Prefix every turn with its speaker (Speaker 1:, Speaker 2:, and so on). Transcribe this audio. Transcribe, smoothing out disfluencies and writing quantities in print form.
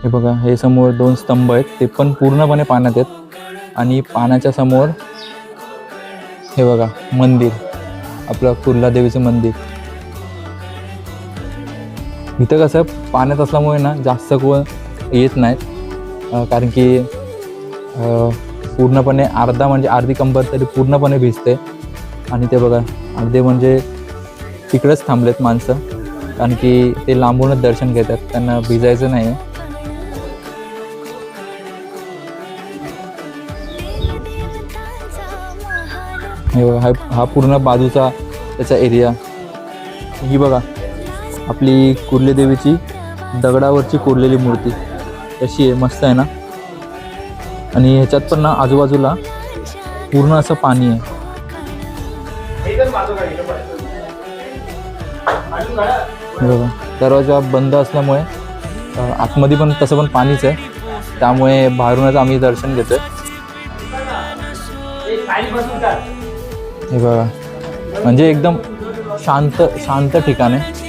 Speaker 1: हे बघा, हे समोर 2 स्तंभ आहेत, ते पण पूर्णपणे पाण्यात आहेत. आणि पाण्याच्या समोर हे बघा मंदिर, आपलं कुर्ला देवीचं मंदिर. इथं कसं पाण्यात असल्यामुळे ना जास्त कोण येत नाहीत, कारण की पूर्णपणे अर्धी कंबर तरी पूर्णपणे भिजते. आणि ते बघा अर्धे म्हणजे तिकडेच थांबलेत माणसं, कारण की ते लांबूनच दर्शन घेतात, त्यांना भिजायचं नाही. हे बघा, हा पूर्ण बाजूचा त्याचा एरिया. ही बघा आपली कुर्ली देवीची दगडावरची कोरलेली मूर्ती कशी आहे, मस्त आहे ना. आणि ह्याच्यात पण ना आजूबाजूला पूर्ण असं पाणी आहे. बघा, दरवाजा बंद असल्यामुळे आतमध्ये पण तसं पण पाणीच आहे, त्यामुळे बाहेरूनच आम्ही दर्शन घेतोय. हे बघा, म्हणजे एकदम शांत ठिकाण आहे.